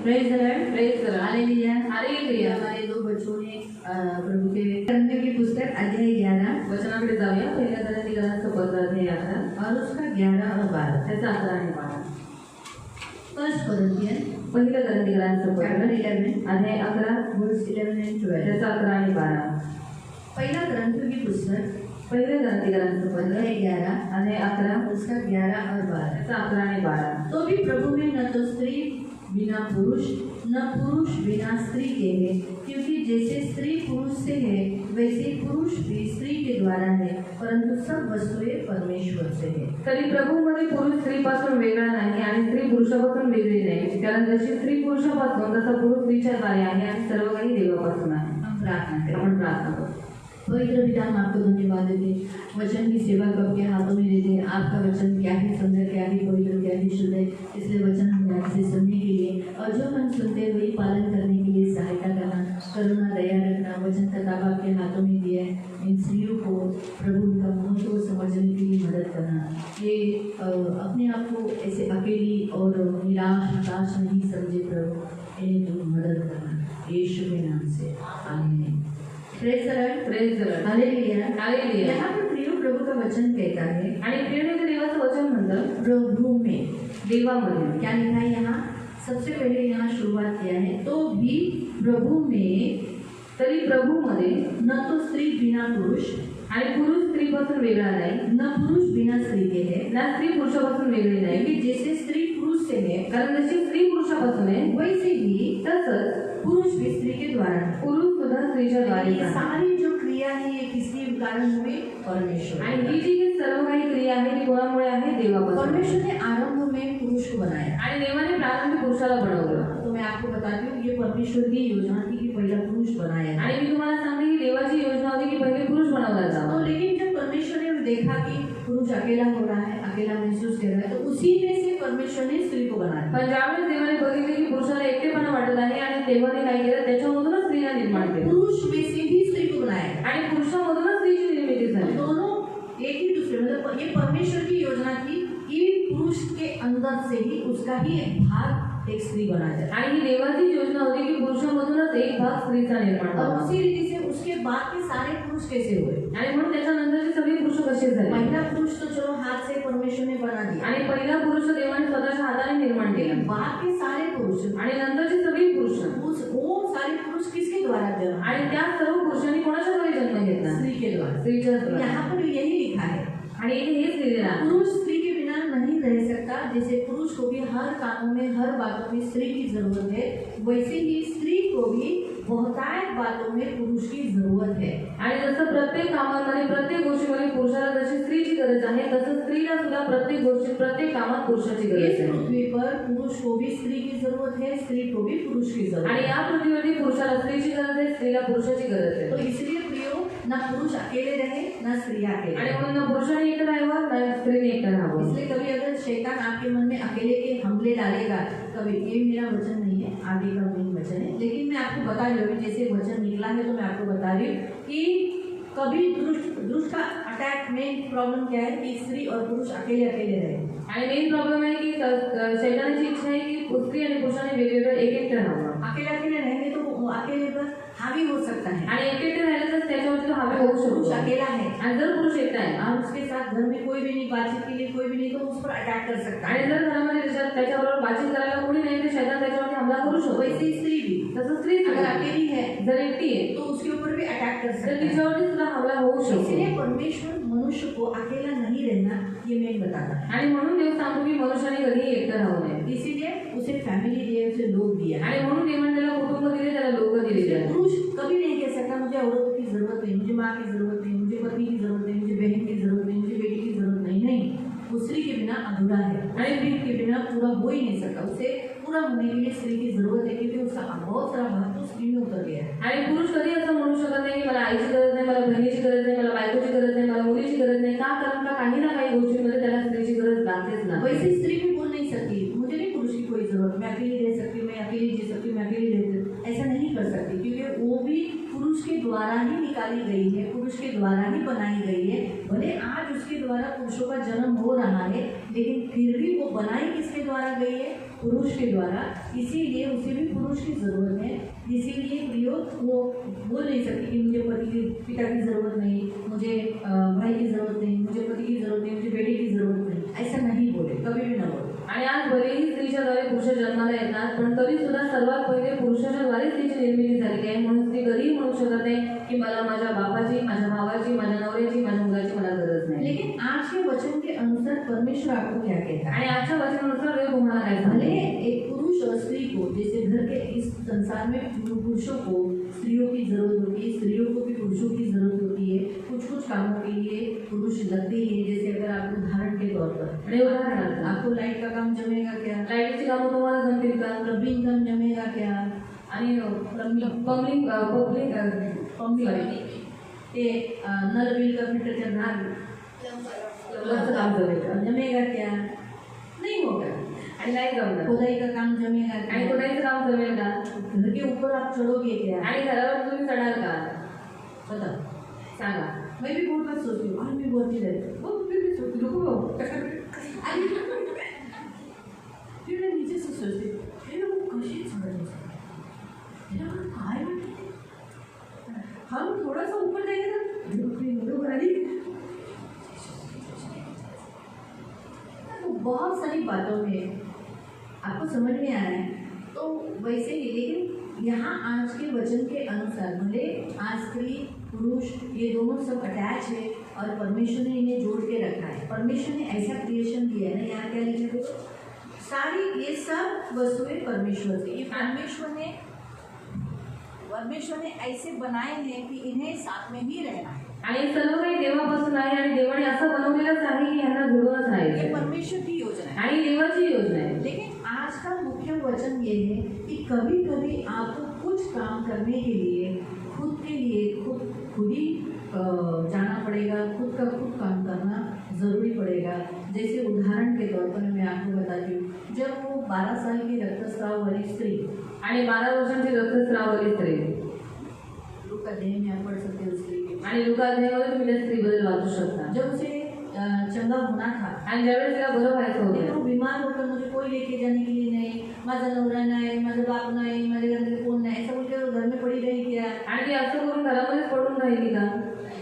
Praise the Lord, praise the Lord, hallelujah. Hallelujah. हमारे दो बच्चों ने प्रभु के ग्रंथ की पुस्तक अध्याय 11 वचनाकडे जाऊया। पहिल्या ग्रंथाचं पत्र अध्याय 11 और उसका 11 और 12। त्याचा 11 आणि 12। फर्स्ट कोरिंथियन पहिल्या ग्रंथाचं चैप्टर पत्र 11 अध्याय 11 वर्स 11 and 12। त्याचा 11 आणि 12। पहिला ग्रंथ की पुस्तक पहिल्या ग्रंथाचं पत्र अध्याय 11 अध्याय 11 उसका 11 और 12। त्याचा 11 आणि 12। तो भी प्रभु में न तो स्त्री बिना पुरुष न पुरुष बिना स्त्री के है, क्योंकि जैसे स्त्री पुरुष से है वैसे पुरुष भी स्त्री के द्वारा है, परंतु सब वस्तुएं परमेश्वर से है। तरी प्रभूमध्ये पुरुष स्त्रीपासून वेगळा नाही आणि स्त्री पुरुषापासून वेगळी नाही, कारण जशी स्त्री पुरुषापासून तसा पुरुष स्त्रीच्या द्वारे आहे आणि सर्व काही देवापासून आहे। हम प्रार्थना करें। आपण प्रार्थना करू। पवित्र पिता, हम आपको धन्यवाद देते हैं। वचन की सेवा को आपके हाथों में देते हैं। आपका वचन क्या ही सुंदर, क्या ही पवित्र, क्या ही शुद्ध है, इसलिए वचन हमें आपसे सुनने के लिए और जो हम सुनते हैं वही पालन करने के लिए सहायता करना, करुणा, दया रखना। वचन का ताबा आपके हाथों में दिया है। इन स्त्रियों को प्रभु उनका महत्व को समझने के लिए मदद करना। ये अपने आप को ऐसे अकेली और निराश, हताश नहीं समझे प्रभु, इन्हें तुम मदद करना यीशु के नाम से, आमीन। Praise the Lord, praise the Lord, hallelujah, hallelujah. यहाँ पर प्रिय प्रभु का वचन कहता है आणि प्रिय देवाचं वचन म्हणतं प्रभु में, देवामध्ये। क्या लिखा है यहाँ? सबसे पहले यहाँ शुरुआत किया है, तो भी प्रभु में तरी प्रभूमध्ये न तो स्त्री बिना पुरुष आणि पुरुष स्त्रीपासून वेगळा नाही, न पुरुष बिना स्त्री के है, ना स्त्री पुरुषापासून वेगळी नाही, क्योंकि जैसे स्त्री पुरुष से है कारण जशी स्त्री पुरुषापासून आहे वैसे ही तसंच पुरुष भी स्त्री के द्वारा है। पुरुष सुद्धा स्त्रीच्या द्वारे ये आहे। सारी जो क्रिया है ये किसके कारण हुई? परमेश्वर। आणि ही जी काही सर्व काही क्रिया आहे ती कोणामुळे आहे? देवापासून। परमेश्वर ने आरंभ में पुरुष को बनाया आणि देवाने प्रारंभी पुरुषाला बनवलं। तो मैं आपको बताती हूँ ये परमेश्वर की योजना थी कि पहला पुरुष बनाया। आणि मी तुम्हाला सांगते की देवाची योजना होती की पहिले पुरुष बनवला तो जावा। लेकिन जब परमेश्वर ने देखा कि पुरुष अकेला हो रहा है, अकेला महसूस कर रहा है, तो उसी में से परमेश्वर ने स्त्री को बनाया। पण ज्यावेळेस देवाने बघितले की पुरुषाला एकटेपणा वाटत आहे आणि देवाने काय केलं त्याच्यामधूनच स्त्रीला निर्माण केलं पुरुष में से भी स्त्री को बनाया आणि पुरुषामधूनच स्त्रीची निर्मिती झाली। दोनों एक ही दूसरे, मतलब ये परमेश्वर की योजना थी कि पुरुष के अंदर से ही उसका ही एक भाग एक स्त्री बना जाए। आणि ही देवाची योजना होती की पुरुषामधूनच एक भाग स्त्रीचा निर्माण और व्हावा। उसी रीति से उसके बाद के सारे पुरुष कैसे हुए? आणि म्हणून त्याच्यानंतरचे सगळे पुरुष कसे झाले? पहला पुरुष तो चलो हाथ से परमेश्वर ने बना दिया, आणि पहिला पुरुष देवाने स्वतःच्या हाताने निर्माण केला बाद के सारे पुरुष आणि नंतरचे सगळे पुरुष वो सारे पुरुष किसके द्वारा जन्म? आणि त्या सर्व पुरुषांनी कोणाच्या द्वारे जन्म घेतला? स्त्री के द्वारा। स्त्रीच्या द्वारे। यहाँ पर यही लिखा है, आणि इथे हेच लिहिलेलं आहे पुरुष स्त्री के बिना नहीं रह सकता। जैसे पुरुष को भी हर कामों में, हर बातों में स्त्री की जरूरत है, वैसे ही स्त्री को भी बहुतायत बातों में पुरुष की जरूरत है। आणि जसं प्रत्येक कामामध्ये प्रत्येक गोष्टीमध्ये पुरुषाला जशी स्त्रीची गरज आहे तसं स्त्रीला सुद्धा प्रत्येक गोष्टीत प्रत्येक कामात पुरुषाची इस गरज आहे। पृथ्वी पर पुरुष को भी स्त्री की जरूरत है, स्त्री को भी पुरुष की जरूरत आणि है। या पृथ्वीवरती पुरुषाला स्त्रीची गरज आहे, स्त्रीला पुरुषाची गरज तो आहे। इसलिए प्रियो, ना पुरुष अकेले रहे ना स्त्री अकेले आणि रहे। म्हणून ना पुरुषाने एकटं राहावं ना स्त्रीने एकटं राहावं। इसलिए कभी अगर शैतान आपके मन में अकेले के हमले डालेगा, कभी, ये मेरा वचन नहीं है, आगे का मेन वचन है, लेकिन मैं आपको बता रही हूँ, जैसे वचन निकला है तो मैं आपको बता रही हूँ कि कभी दुष्ट का अटैक, मेन प्रॉब्लम क्या है कि स्त्री और पुरुष अकेले अकेले रहे। आणि मेन प्रॉब्लेम आहे की शैतानाची इच्छा आहे की स्त्री आणि पुरुषाने वेगवेगळं एक एकटं राहावं। अकेले अकेले रहेंगे तो वो अकेले पर हावी हो सकता है। आणि एक एकटं राहिलं तर त्याच्यावरती तो हावी होऊ पुरुष शकतो। अकेला है आणि जर पुरुष एकटा आहे और उसके साथ घर में कोई भी नहीं, बातचीत के लिए कोई भी नहीं, तो उस पर अटैक कर सकता आणि है। जर घरामध्ये त्याच्याबरोबर बातचीत करायला कोणी नाही तर शैतान त्याच्यावरती हमला करू शकतो। वैसे ही स्त्री भी तसं स्त्री अगर अकेली है जर एकटी आहे तो उसके ऊपर भी अटैक कर तर सकता है। तिच्यावरती सुद्धा हमला होऊ इसलिए शकतो। परमेश्वर मनुष्य को अकेला नहीं रहना, ये मैं बताता है। आणि म्हणून देव सांगतो की मनुष्याने कधीही एकटं राहू नये। इसीलिए उसे फैमिली दिए, उसे लोग दिया। आणि म्हणून देवाने त्याला कुटुंब दिले, त्याला लोक दिलेले आहेत। पुरुष कभी नहीं कह सकता मुझे औरतों की जरूरत नहीं, मुझे माँ की जरूरत नहीं, मुझे पत्नी की जरूरत नहीं, मुझे बहन की जरूरत नहीं, मुझे बेटी की जरूरत नहीं। नहीं, वो स्त्री के बिना अधूरा है, और स्त्री के बिना पूरा हो ही नहीं सकता। उसे पूरा होने के लिए स्त्री की जरूरत है, क्योंकि उसका बहुत सारा भाग तो स्त्री में उतर गया है। आणि पुरुष कधी असं म्हणू शकत नाही की मला आईची गरज नाही, मला बहिणीची गरज नाही, मला बायकोची गरज नाही, मला मुलीची गरज नाही। का? कारण का काही ना काही गोष्टींमध्ये त्याला स्त्रीची गरज लागतेच ना। वैसे स्त्री भी बोल नहीं सकती मुझे नहीं पुरुष पुरुष की कोई जरूरत, मैं अकेली रह सकती हूँ, मैं अकेली जी सकती हूँ, मैं अकेली रहती हूँ, ऐसा नहीं कर सकती, क्योंकि वो भी पुरुष के द्वारा ही निकाली गई है, पुरुष के द्वारा ही बनाई गई है। भले आज उसके द्वारा पुरुषों का जन्म हो रहा है, लेकिन फिर भी वो बनाई किसके द्वारा गई है? पुरुष के द्वारा। इसीलिए उसे भी पुरुष की ज़रूरत है। इसीलिए प्रियो वो बोल नहीं सकती कि मुझे पिता की ज़रूरत नहीं, मुझे भाई की ज़रूरत नहीं, मुझे पति की ज़रूरत नहीं, मुझे बेटे की ज़रूरत नहीं, ऐसा नहीं बोले, कभी भी ना बोले। आणि आज भलेही स्त्रीच्या द्वारे पुरुष जन्माला येतात, पण तरी सुद्धा सर्वात पहिले पुरुषाच्या द्वारे स्त्रीची निर्मिती झाली आहे. म्हणून स्त्री कधीही म्हणू शकत नाही की मला माझ्या बापाची, माझ्या भावाची, माझ्या नवऱ्याची, माझ्या मुलाची मला गरज नाही. लेकिन आज के वचन के अनुसार परमेश्वर आपको क्या कहता है? आणि आजच्या वचनानुसार देव तुम्हाला काय भले सांगते? एक पुरुष और स्त्री को, जैसे घर के इस संसार में पुरुषों को स्त्रियों की जरूरत होती है, स्त्रियों को भी पुरुषों की जरूरत होती है, कुछ कुछ कामों के लिए पुरुष लगते ही है। जैसे अगर आप उदाहरण के तौर पर आणि उदाहरणार्थ आपको लाइट का काम जमेगा क्या? लाईटची कामं तुम्हाला जमतील का? प्लम्बिंग काम जमेगा क्या? आणि पब्लिक ते नल बिल का मीटर चलना काम जमेल का? जमेगा क्या? नहीं होगा। आणि नाही जमणार. खुदाई का काम जमेगा आणि क्या? कोणाचं काम जमेल का? घर के ऊपर आप चढ़ोगे क्या? आणि घरावर तुम्ही चढाल का? बताओ। सांगा. मैं भी बहुत बार सोचती हूँ, आज भी बोलती रहती हूँ, वो फिर भी सोचती हूँ, रुको फिर मैं नीचे से सोचती हूँ, फिर वो कशी चढ़ फिर काय वाटते? हम थोड़ा सा ऊपर जाएंगे ना, बरोबर आली। तो बहुत सारी बातों में आपको समझ में आ रहा है, तो वैसे ही, लेकिन यहाँ आज के वचन के अनुसार भले आज स्त्री पुरुष ये दोनों सब अटैच है और परमेश्वर ने इन्हें जोड़ के रखा है। परमेश्वर ने ऐसा क्रिएशन किया है ना, यहाँ क्या लिखा है? सारी ये सब वस्तुएं परमेश्वर से, ये परमेश्वर ने ऐसे बनाए हैं कि इन्हें साथ में ही रहना है। आणि सर्व काही देवापासून आहे आणि देवाने असं बनवलेलंच आहे की यांना जुळूनच ये राहायचं. परमेश्वर की योजना है। आणि देवाची योजना आहे. लेकिन आज का मुख्य वचन ये है कि कभी कभी आपको कुछ काम करने के लिए खुद ही जाना पड़ेगा, खुद का खुद काम करना ज़रूरी पड़ेगा। जैसे उदाहरण के तौर पर मैं आपको बताती हूँ, जब वो 12 साल की रक्तस्राव वाली स्त्री आणि 12 वर्षांची रक्तस्राववाली स्त्री लूका अध्याय में आप पढ़ सकते हो स्त्री के, आणि लूका अध्यायामध्ये तुम्ही त्या स्त्रीबद्दल वाचू शकता. जब उसे चंगा होना था, आणि ज्यावेळेस तिला बरं व्हायचं लेकिन होतं, वो बीमार होकर मुझे कोई लेके जाने के लिए नहीं, माझा नवरा नहीं, माझा बाप नहीं, माझे घर में कौन नहीं, ऐसा बोलकर घर में पड़ी रही क्या? आणि ती असं करून घरामध्येच पडून राहिली का?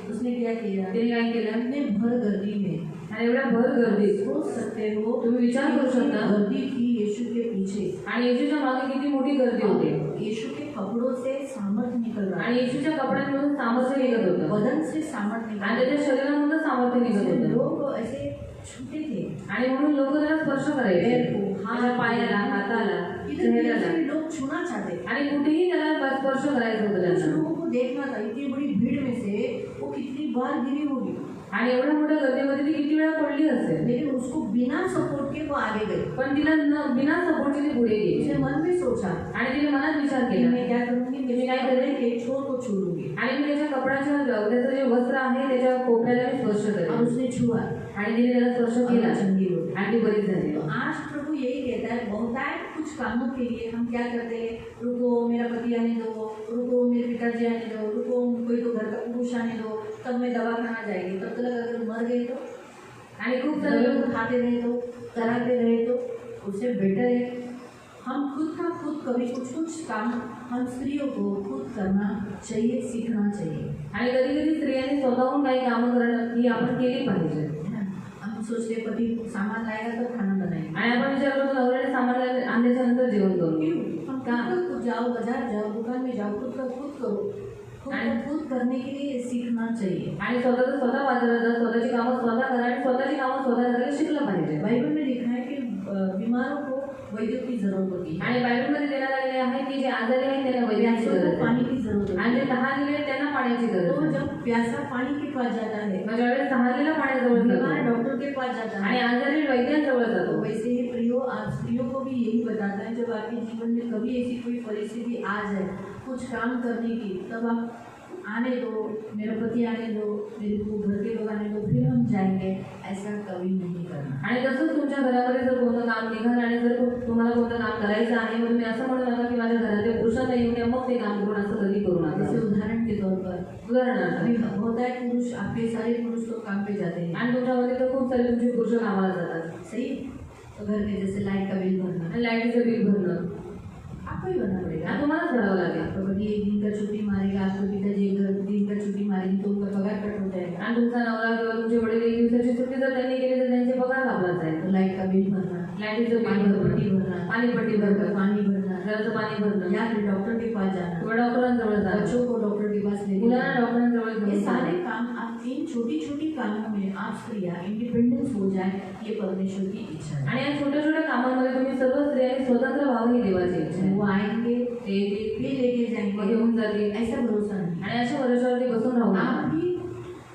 उसने क्या किया? तिने काय केलं? अपने भर गर्दी में, आणि एवढ्या भर गर्दीत सोच सकते हो, तुम्ही विचार करू शकता गर्दी थी यीशु के पीछे, आणि येशूच्या मागे किती मोठी गर्दी होती यीशु के कपड़ों से सामर्थ्य निकल रहा आणि है, येशूच्या कपड्यांमधून सामर्थ्य निघत होतं बदन से सामर्थ्य निकल आणि त्याच्या शरीरामधून सामर्थ्य निघत रहा है। होतं. लोग ऐसे छूते थे, आणि म्हणून लोक त्याला स्पर्श करायचे, पैर को, त्याच्या पायाला, हाताला, इधर चेहऱ्याला, भी लोग छूना चाहते थे। आणि कुठेही त्याला स्पर्श करायचं होतं कुछ त्यांना. लोगों को देखना था, इतनी बड़ी भीड़ में से वो कितनी बार गिरी होगी, आणि एवढ्या मोठ्या गर्दीमध्ये ती किती वेळा पडली असेल, लेकिन उसको बिना सपोर्ट के वो आगे गई। पण तिला बिना सपोर्टची ती पुढे गेली उसने मन में सोचा आणि तिने मनात विचार कि केला मैं क्या करूंगी, मैं क्या करें के छोर को छू लूंगी, आणि मी त्याच्या कपड्याच्या त्याचं जे वस्त्र आहे त्याच्या कोपऱ्याला मी स्पर्श और करेन. उसने छुआ आणि तिने त्याला स्पर्श केला चंगी हो गई। आणि ती बरीच झाली. तो आज प्रभु यही कहता है, बहुतायत कुछ कामों के लिए हम क्या करते हैं, रुको मेरा पति आने दो, रुको मेरे पिताजी आने दो, रुको कोई तो घर का पुरुष आने दो, तब मैं दवा खाना जाएगी, तब तक अगर मर गए तो, आणि खूप सारे लोग लोक उठाते रहे तो, कराते रहे तो उससे बेटर है हम खुद का खुद कभी कुछ काम हम स्त्रियों को खुद करना चाहिए, सीखना चाहिए, आणि कधी कधी स्त्रियांनी स्वतःहून काही कामं करणं ही आपण केली पाहिजे. है ना। हम सोचते पति सामान लाएगा तो खाना बनाएंगे, आणि आपण विचार करतो नवऱ्याने सामान आणल्याच्या नंतर जेवण करू. क्यों? हम खुद जाओ, बाजार जाओ, दुकान में जाओ, खुद का खुद करो, खुद करने के लिए सीखना चाहिए। आणि स्वतःचं स्वतः बाजारात जा, स्वतःची कामं स्वतः करा आणि स्वतःची कामं स्वतः करायला शिकलं पाहिजे. बाइबल में लिखा है कि बीमारों को वैद्यों की जरूरत होती है, आणि बायबलमध्ये देण्यात आलेले आहे की जे आजारी आहेत त्यांना वैद्याची प्यासों गरज को पानी आहे की जरूरत होती आणि है। जे तहानलेले आहेत त्यांना पाण्याची गरज तो आहे. जब प्यासा पानी के पास जाता है, मग ज्यावेळेस तहानलेला पाण्याजवळ बीमार जातो डॉक्टर के पास जाता आणि है, आजारी वैद्यांजवळ तो जातो. वैसे ही प्रियो आप स्त्रियों को भी यही बताता है, जब आपके जीवन में कभी ऐसी कोई परिस्थिति आ जाए कुछ काम करने की, तब आप आने दो, मेरा पति आने दो, मेरे को घर के लोग आने दो, फिर हम जाएंगे, ऐसा कभी नहीं करना। आणि तसंच तुमच्या घरामध्ये जर कोणतं काम निघाल आणि जर तुम्हाला कोणतं काम करायचं आहे मग तुम्ही असं म्हणू नका की माझ्या घरातल्या पुरुषांना येऊन द्या मग ते काम करून, असं कधी करू नका. जैसे उदाहरण के तौर पर उदाहरणार्थ अभी होता है पुरुष, आपके सारे पुरुष लोग काम पे जाते हैं, आणि तुमच्यामध्ये तर खूप सारे तुमचे पुरुष कामाला जातात. सही. तो घर में जैसे लाइट का बिल भरना आणि लाईटीचं बिल भरणं आपको ही भरना पड़ेगा. आणि तुम्हालाच भरावं लागेल. आपका पति एक दिन का छुट्टी मारेगा, आपको पिताजी एक दिन का छुट्टी मारेंगे तो उनका पगार कट हो जाएगा. आणि तुमचा नवरा किंवा तुमचे वडील एक दिवसाची सुट्टी जर त्यांनी केली तर त्यांचे पगार कापला जाईल. तो लाइट का बिल भरना, लाईटीचं बिल पानीपट्टी भरणं, भरना, पाणीपट्टी भरणं, पानी भरना, घराचं पाणी भरणं, या फिर डॉक्टर के पास जाना, किंवा डॉक्टरांजवळ जाणं, बच्चों को डॉक्टर के पास लेके मुलांना जाना. डॉक्टरांजवळ ये घेऊन सारे जाणं. काम आप इन छोटी छोटी कामों में आप स्त्रियाँ इंडिपेंडेंस हो जाए, ये परमेश्वर की इच्छा है. आणि या छोट्या छोट्या कामांमध्ये तुम्ही सर्व स्त्रियांनी स्वतंत्र व्हावं ही देवाची इच्छा आहे. वो आएंगे, ते फिर लेके मग जाएंगे, घेऊन जातील ऐसा भरोसा नहीं. आणि अशा वर्षावरती बसून राहू आप नका. भी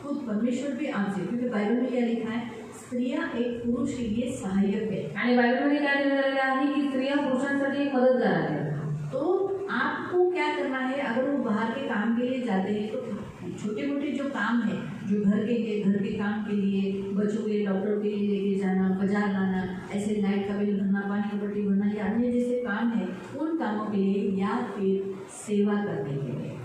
खुद परमेश्वर भी आपसे, क्योंकि बाइबल में क्या लिखा है, स्त्रियाँ एक पुरुष के लिए सहायक है. आणि बायबलमध्ये काय लिहिलेलं आहे की स्त्रिया पुरुषांसाठी एक मदतगार आहे. तो आपको क्या करना है, अगर वो बाहर के काम के लिए जाते हैं तो छोटे मोटे जो काम है, जो घर के काम के लिए, बच्चों के डॉक्टर के लिए लेके जाना, बाजार लाना, ऐसे लाइट का बिल भरना, पानी की पट्टी भरना, या अन्य जैसे काम है, उन कामों के लिए या फिर सेवा करने के लिए,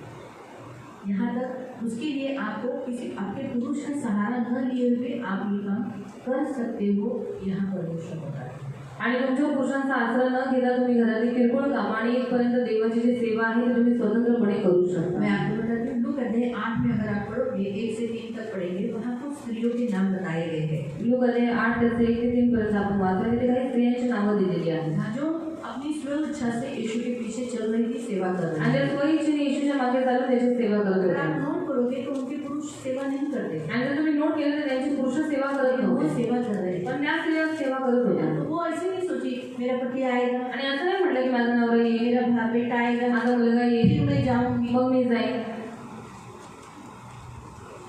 यहाँ तक उसके लिए आपको किसी आपके पुरुष का सहारा न लिए हुए आप ये काम कर सकते हो. यहाँ परमेश्वर होता है. आणि तुमच्या पुरुषांचा आसरा न घेता तुम्ही घरातील किरकोळ काम आणि इथपर्यंत देवाची जी सेवा आहे ती तुम्ही स्वतंत्रपणे करू शकता. मैं आपको बताती हूँ, लूका अध्याय 8 में अगर आप पढ़ोगे 1 से 3 तक पढ़ेंगे, वहाँ कुछ स्त्रियों के नाम बताए गए हैं. लूका अध्याय 8 ते 1 ते 3 पर्यंत आपण वाचलं तिथे काही स्त्रियांची नावं दिलेली आहेत. हाँ, जो अपनी स्व इच्छा से यीशु के पीछे चल रही थी, सेवा कर रही आणि थी. त्या स्वइच्छेने येशूच्या मागे चालून त्याची सेवा करत अगर आप होते. नोट करोगे तो उनके पुरुष सेवा नहीं करते, आणि जर तुम्ही नोट केलं तर त्यांची पुरुष सेवा करत लेकिन वो नव्हते, सेवा कर रहे थे. पण त्या स्त्रिया सेवा करत होत्या. तो वो ऐसे नहीं सोची मेरा पति आएगा, आणि असं नाही म्हटलं की माझा नवरा येईल, मेरा बेटा आएगा, माझा मुलगा फिर येईल, मैं जाऊंगी, मग मी जाईल.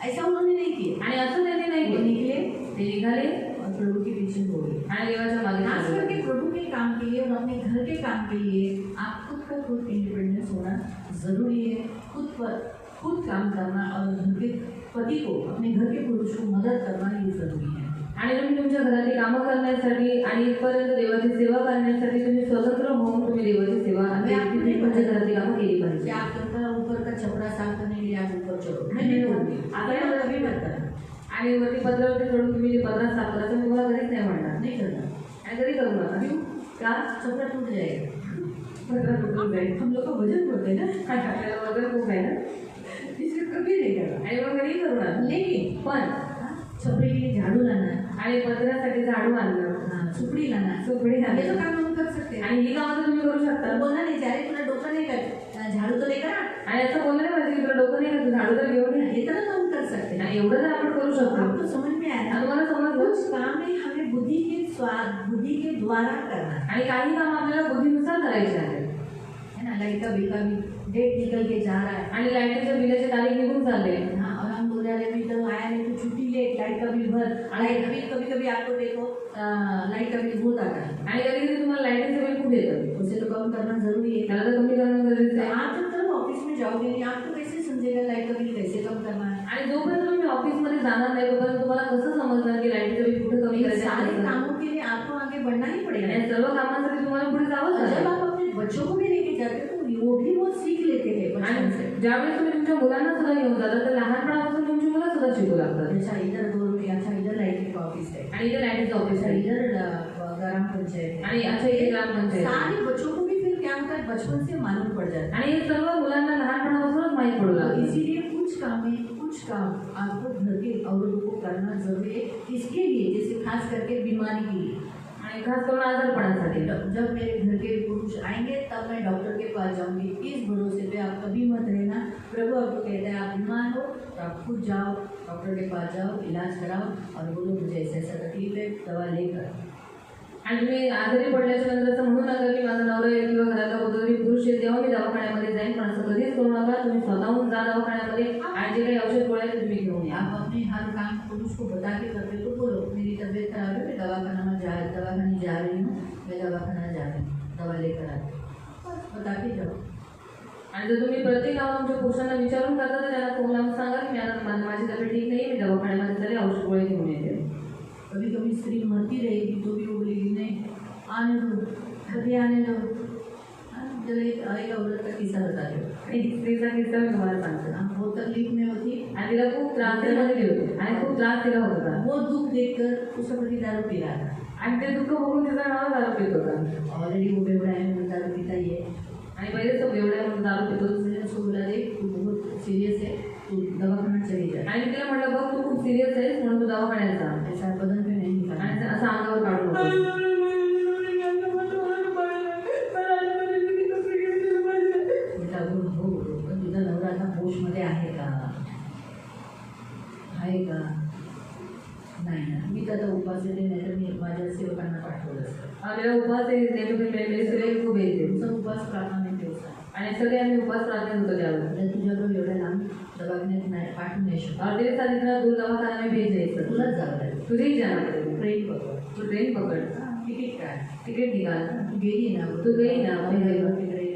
ऐसा उन्होंने नहीं किया. आणि असं त्यांनी नाही वो केलं. निकले ते निघाले और प्रभु के पीछे हो गए. आणि देवाच्या मागे खास चालले. करके प्रभु के काम के लिए और अपने घर के काम के लिए आप खुद का खुद इंडिपेंडेंस होना जरूरी है. खुद काम करना और घर के पति को, अपने घर के पुरुष को मदद करना ये जरूरी है. आणि तुम्ही तुमच्या घरातली कामं करण्यासाठी आणि इथपर्यंत देवाची सेवा करण्यासाठी तुम्ही स्वतंत्र होऊन तुम्ही देवाची सेवा आणि तुम्ही तुमच्या घरातली कामं केली पाहिजे. क्या आप करता ऊपर का छपरा साफ करने के लिए आप ऊपर चढ़ो, मैं नहीं बोलूँगी, आप अभी मत करना, आणि वरती पत्रावरती सोडून तुम्ही जे पत्रा साफ करायचं मी तुम्हाला घरीच नाही म्हणणार. नहीं करना. आणि घरी करू नका. क्यों? का? छपरा टूट जाएगा. पत्रा तुटून जाईल. हम लोग का वजन बढ़ते हैं ना, आपल्याला वजन खूप आहे ना, इसको कभी नहीं करना. आणि मग घरी करू नका. लेकिन पण छपरे के लिए झाड़ू लाना, आणि पत्र्यासाठी झाडू आणणं, सुपड़ी लाना, सुपडी ये तो आणणं, काम हम कर सकते हैं. आणि ही कामं तर तुम्ही करू शकता. तो बोलना नहीं, जारे तुला डोका नहीं कर, झाड़ू तो लेकर आ. आणि असं बोललं नाही पाहिजे की तुला डोकं नाही का तू झाडू तर घेऊन ये. इतना तो हम कर सकते हैं. आणि एवढं तर आपण करू शकतो. आपको समझ में आया आणि ना? तुम्हाला समजलं. कुछ काम है हमें बुद्धि के द्वारा करना है. आणि काही काम आपल्याला बुद्धीनुसार करायचे आहे. है ना? लाइट का बिल का भी डेट निकल के जा रहा है. आणि लाईटीच्या बिलाची तारीख निघून चालले. हाँ, और हम बोल रहे हैं अभी तो आया नहीं तो छुट्टी ले, लाइट का बिल भर. लाइट का बिल कभी कभी आपको देखो लाइट का बिल बहुत आता है, आणि कधी कधी तुम्हाला लाईटीचं बिल खूप येतं. उसे तो कम करना जरूरी है. त्याला तर कमी करणं गरजेचं आहे. आप जब तक ऑफिस में जाओगे नहीं, आपको कैसे समझेगा लाइट का बिल कैसे कम करना है. आणि जोपर्यंत तुम्ही ऑफिसमध्ये जाणार नाही तोपर्यंत तुम्हाला कसं समजणार की लाईटीचं बिल कुठे कमी इन करायचं सारे आहे. कामों के लिए आपको आगे बढ़ना ही पड़ेगा. आणि सर्व कामांसाठी तुम्हाला पुढे जावंच और जब लागेल. आप अपने बच्चों को भी लेके जाते हो तो वो भी वो सीख लेते हैं बचपन से. आणि ज्यावेळेस तुम्ही तुमच्या मुलांना सुद्धा घेऊन जाता तर लहानपणापासून तुमची मुलं सुद्धा शिकू लागतात. अच्छा इधर बोल रही, अच्छा इधर लाइट का ऑफिस है, आणि इथे लाईटीचं ऑफिस अच्छा आहे इधर ग्राम पंचायत है. आणि अच्छा इथे ग्रामपंचायत आहे. सारे बच्चों को भी फिर क्या होता है बचपन से मालूम पड़ जाता है. आणि हे सर्व मुलांना लहानपणापासूनच माहीत पडू तो लागतं. इसीलिए कुछ काम आपको घर के औरतों को करना जरूरी है. इसके लिए जैसे खास करके बीमारी के लिए, आणि खास करून आजारपणासाठी. जब मेरे घर के पुरुष आएंगे तब मैं डॉक्टर के पास जाऊंगी. इस भरोसे पे आप कभी मत रहना. प्रभु आपको कहता है आप बीमार हो तो आप खुद जाओ, डॉक्टर के पास जाओ, इलाज कराओ और बोलो मुझे ऐसा ऐसा तकलीफ है, दवा लेकर. आणि तुम्ही आजारी पडल्याच्या नंतर असं म्हणू नका की माझा नवरा आहे किंवा घरातला कोणतरी पुरुष आहे तेव्हा मी दवाखान्यामध्ये जाईन. पण असं कधीच करू नका. तुम्ही स्वतःहून जा दवाखान्यामध्ये आणि जे काही औषध गोळ्या आहेत ते तुम्ही घेऊन या. आप अपने हर काम पुरुष को बता के करते तो बोलो मेरी तबीयत खराब है, मैं दवाखाने जा रही हूँ, मैं दवाखाना जा रही हूँ, दवा लेकर आती. बस बता के जाओ. आणि जर तुम्ही प्रत्येक गावात तुमच्या पुरुषांना विचारून करता तर त्यांना फोन लावून सांगा की माझी तब्येत ठीक नाही, मी दवाखान्यामध्ये चालले, औषध गोळी घेऊन येते. कभी कभी स्त्री मरती रहेगी तो भी वो बोलेगी नहीं आने दो, कभी आने दो. चलो एक औरत का किस्सा बताते हो. एक स्त्रीचा किस्सा मी तुम्हाला सांगते. वो तकलीफ में होती आणि तिला खूप त्रास होते आणि खूप त्रास तिला होत होता. वो दुख देखकर उसका पति दारू पी रहा था. आणि ते दुःख बघून तिचा नाव दारू पित होता. ऑलरेडी वो बेवड़ा है, वो दारू पीता ही है. आणि पहिले तो बेवडा म्हणून दारू पितो. उसने उसको बोला देख तू बहुत सीरियस है, तू दवाखाना चली जा. आणि तिला म्हटलं बघ तू खूप सिरियस आहेस म्हणून तू दवाखान्यात जा. ऐसा बदन पे नहीं निकालना. आणि असं अंगावर काढू नको. बेटा हो पण तुझा नवरा आता होशमध्ये आहे का? आहे का? नाही ना. मी तर आता उपास येते, नाही तर मी माझ्या सेवकांना पाठवलं असतं. मेरा उपवास है, मेरे खूप येते तुमचा उपास प्रार्थना नाही ठेवता. आणि सगळे आम्ही उपवास प्रार्थना होतो त्यावर. तर तुझ्याकडे एवढ्या लांब दवाखान्यात नाही पाठवू नाही शकत. और तेरे साथ इतना दूर दवाखाना में भेज जायचं. तुलाच जावं लागेल. तुझेही जाना पडेल. ट्रेन पकड. तू ट्रेन पकड, तिकीट काढ. तिकीट निकाल. तू गेली ना. तू गई ना. तिकडे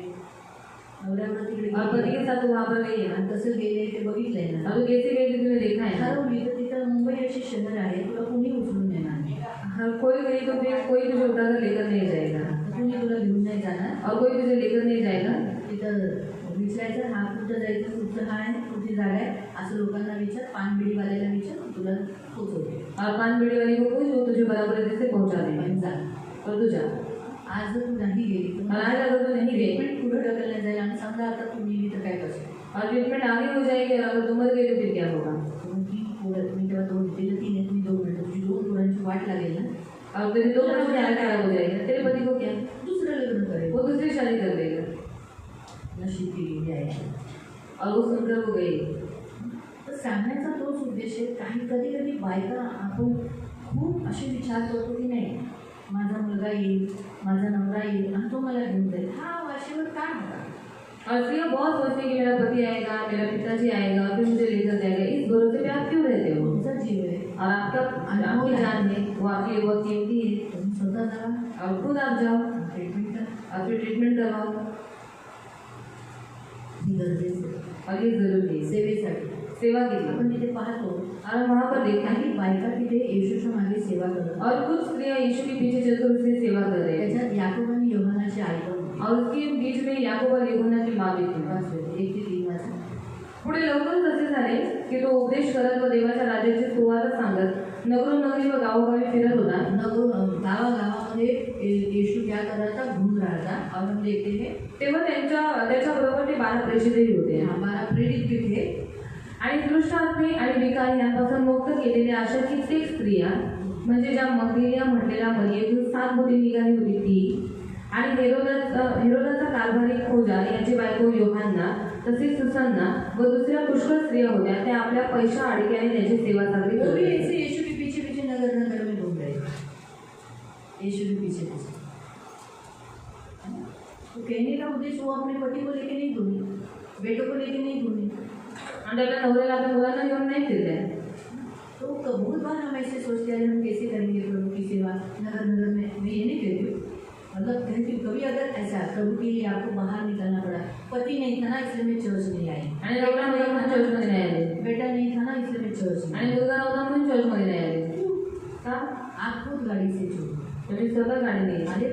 नवऱ्यावर तिकडे और पति के साथ वहाँ पर गई है. आणि तसं गेले ते बघितलंय ना. अब कैसे गई तुमने देखा है ना. ठरवली तर तिथं मुंबई अशी शहर आहे, तुला कुणी उचलून येणार नाही. हर कोई गई तो फिर कोई तुझे उठाकर लेकर नहीं जाएगा. कुणी तुला घेऊन नाही जाणार. और कोई तुझे लेकर नहीं जाएगा. तिथं विचारायचं हा कुठं जायचं, कुठं हा आहे, कुठली जागा आहे असं लोकांना विचार. पानबिडीवाल्याला विचार, तुला पोचवते. और पान बीड़ी वाली को पूछ वो तुझे बराबर से पहुँचा देगा. पण जा. और तू जा. आज जर तू नाही गेली तर और आज अगर तू नहीं गई ट्रीटमेंट पुढे ढकलल्या जाईल. आणि समजा आता तू गेली तर काय करशील? और ट्रीटमेंट आगे हो जाएगी और अगर तुम मर गए तो फिर क्या होगा. ती पोरं मी तेव्हा दोन दिलं 3 मी 2 मिनिटं तुझी 2 पोरांची वाट लागेल ना. और तेरे 2 मिनट में आगे खराब हो जाएगा. तेरे पति को क्या, दुसरं लग्न करेल. वो दूसरी शादी कर देगा. नशीब केलेली आहे. और वो सुनकर वो गई. तर सांगण्याचा तोच उद्देश आहे. कधी कधी बायका आपण खूप असे विचार करतो की नाही माझा मुलगा येईल, माझा नवरा येईल आणि तो मला घेऊन जाईल. हा वाशेवर काय होता. और स्त्रियाँ बहुत सोचती है कि मेरा पति आएगा, मेरा पिताजी आएगा, फिर मुझे लेकर जाएगा. इस भरोसे पे आप क्यों रहते हो. तुमचा जीव आहे. और आपकी जान है वो आपके लिए बहुत कीमती है. तुम्ही स्वतः जावा, और खुद आप जाओ ट्रीटमेंट करा. और फिर ट्रीटमेंट करवाओ. ही गरजेचं आहे. और ये जरूरी है. सेवेसाठी सेवा के लिए. आपण तिथे पाहतो और वहाँ पर देखा है काही बायका तिथे येशूच्या मागे सेवा करतात. और कुछ स्त्रियाँ यीशु के पीछे चलकर उसकी सेवा कर रहे हैं. त्याच्यात याकोब आणि योहानाची आई पण होती. और उसके बीच में याकोब और यूहन्ना की माँ भी थी. 1 ते 3 वाजता. पुढे लवकरच असे झाले की तो उपदेश करत व देवाच्या राज्याची सुवार्ता सांगत नगरोनगरी व गावोगावी फिरत होता. गावागावामध्ये येशू क्या करायचा, घुमून राहायचा. और म्हणजे इथे तेव्हा त्याच्याबरोबर ते 12 प्रेषितही होते. 12 प्रेरित तिथे. आणि दृष्ट आत्मे आणि विकार यांपासून मुक्त केलेल्या अशा कित्येक स्त्रिया म्हणजे ज्या मगदलिया म्हटलेल्या मरियेतून 7 मुली निघाली होती ती, आणि हेरोदाचा कारभारी खोजा यांची बायको योहान्ना, तसेच सुसन्ना व दुसऱ्या पुष्कळ स्त्रिया होत्या. त्या आपल्या पैशा अडक्याने त्याची सेवा चांगली वो करत भी होत्या. ऐसे यीशु के पीछे पीछे नगर नगर में घूम रहे. यीशु के पीछे पीछे. तो कहने का उद्देश्य वो अपने पति को लेके नहीं घूमी, बेटों को लेके नहीं घूमी. आणि आपल्या नवऱ्याला आपल्या मुलांना घेऊन नाही फिरल्या. तो बहुत बार हम ऐसे सोचते हैं हम कैसे करेंगे प्रभु की सेवा नगर नगर में. मैं ये नहीं कहती हूँ, मतलब कहती हूँ कभी अगर ऐसा प्रभु के लिए आपको बाहर निकलना पड़ा, पति नहीं था ना इसलिए मैं चर्च नहीं आई, आणि नवरा नवरा म्हणून चर्चमध्ये नाही आले, बेटा नहीं था ना इसलिए मैं चर्च नहीं आणि मुलगा नव्हता म्हणून चर्चमध्ये नाही आले. का? आप खुद गाड़ी से छोड़. तुम्ही स्वतः गाडी नाही. अरे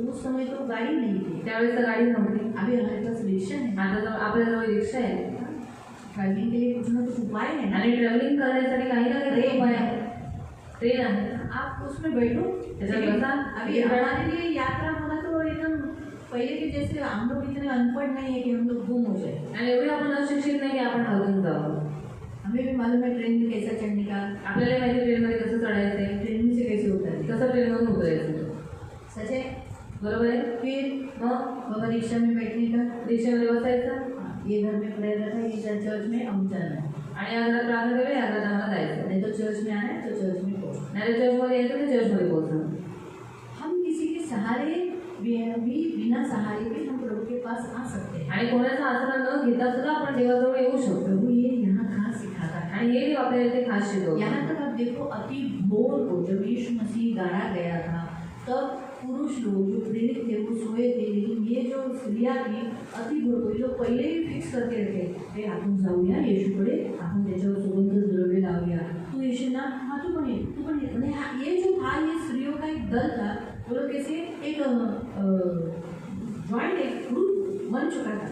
उस समय तो गाड़ी नहीं थी. त्यावेळेस तर गाडी नव्हती. अभी हमारे पास रिक्शा है. आता आपल्याजवळ रिक्षा आहे. ट्रैवलिंग के लिए कुछ ना कुछ उपाय है ना. आणि ट्रॅव्हलिंग करण्यासाठी काही ना काही उपाय आहे. ट्रेन आहे, आप उसमें बैठो. त्याच्यात बसा. अभी हमारे लिए यात्रा होना तो एकदम पहले के जैसे हम लोग इतने अनपढ़ नहीं है कि हम लोग गुम हो जाए. आणि एवढे आपण अशिक्षित नाही की आपण हरवून जावं. हमें भी मालूम है ट्रेन में कैसा चढ़ने का. आपल्याला माहिती ट्रेनमध्ये कसं चढायचं, ट्रेन में से कैसे उतरने. कसं ट्रेनमधून उतरायचं. सच है. बरोबर आहे. फिर मग बाबा रिक्शा में बैठने का. रिक्षामध्ये बसायचं. ये घर में प्रेयर था, ये चर्च में हम जाना है. आणि या घरात प्रार्थना करूया, या घरात आम्हाला जायचं. नहीं तो चर्च में आना है तो चर्च में पहुँचना. नाही तर चर्चमध्ये यायचं तर चर्चमध्ये पोहोचणं. हम किसी के सहारे भी बिना सहारे भी हम प्रभु के पास आ सकते हैं. आणि कोणाचा आसरा न घेता सुद्धा आपण देवाजवळ येऊ शकतो. प्रभु ये यहाँ खास सिखाता है. आणि हे देव आपल्याला इथे खास शिकवतो. यहाँ तक आप देखो अति भोर को जब यीशु मसीह गाड़ा गया था तब पुरुष लोग जो प्रेरित थे वो सोए थे, लेकिन ये जो स्त्रिया थी अति भोर लोग पहिले ही फिक्स करके रखे ते आपण जाऊया येशूकडे, आपण त्याच्यावर सुगंध द्रव्य लावूया, तू येशील ना, हाँ तू पण ये आणि ये जो था ये स्त्रियों का एक दल था, वो लोग कैसे एक जॉइंट एक ग्रुप बन चुका था।